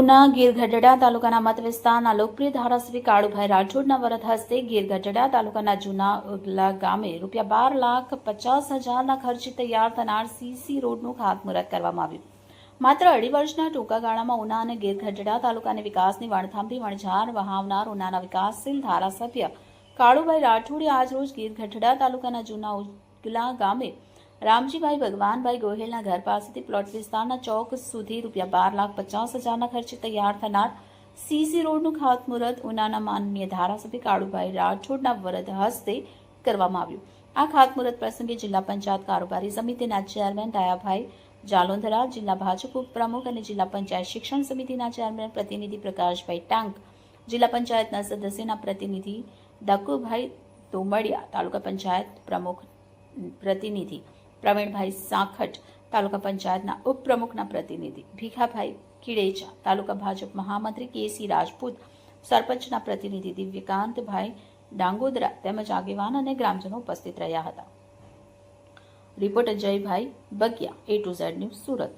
ઉના ગીર ગઢડા તાલુકાના મત વિસ્તારના લોકપ્રિય ધારાસભ્ય કાળુભાઈ રાઠોડના વરદ હસ્તે ગીર ગઢડા તાલુકાના જૂના ઉગલા ગામે ₹12,50,000ના ખર્ચે તૈયાર થનાર સીસી રોડનું ખાતમુહૂર્ત કરવામાં આવ્યું. માત્ર અઢી વર્ષના ટૂંકા ગાળામાં ઉના અને ગીર ગઢડા તાલુકાની વિકાસની વણથાંભી વણઝાર વહાવનાર ઉનાના વિકાસશીલ ધારાસભ્ય કાળુભાઈ રાઠોડે આજરોજ ગીર ગઢડા તાલુકાના જૂના ઉગલા ગામે રામજીભાઈ ભગવાનભાઈ ગોહિલના ઘર પાસેથી પ્લોટ વિસ્તારના ચોક સુધી ₹12,50,000ના ખર્ચે તૈયાર થનાર સીસી રોડનું ખાતમુહૂર્ત ઉનાના માનનીય ધારાસભ્ય કાળુભાઈ રાઠોડના વરદ હસ્તે કરવામાં આવ્યું. આ ખાતમુહૂર્ત પ્રસંગે જિલ્લા પંચાયત કારોબારી સમિતિના ચેરમેન ડાયાભાઈ જાલોંધરા, જિલ્લા ભાજપ ઉપપ્રમુખ અને જિલ્લા પંચાયત શિક્ષણ સમિતિના ચેરમેન પ્રતિનિધિ પ્રકાશભાઈ ટાંક, જિલ્લા પંચાયતના સદસ્યના પ્રતિનિધિ દકુભાઈ તોમડિયા, તાલુકા પંચાયત પ્રમુખ પ્રતિનિધિ પ્રવીણભાઈ સાખટ, તાલુકા પંચાયતના ઉપપ્રમુખના પ્રતિનિધિ ભીખાભાઈ કિડેચા, તાલુકા ભાજપ મહામંત્રી કેસી રાજપૂત, સરપંચના પ્રતિનિધિ દિવ્યકાંતભાઈ ડાંગોદરા તેમજ આગેવાન અને ગ્રામજનો ઉપસ્થિત રહ્યા હતા. Reporter Jaybhai Bagiya, A to Z news, Surat.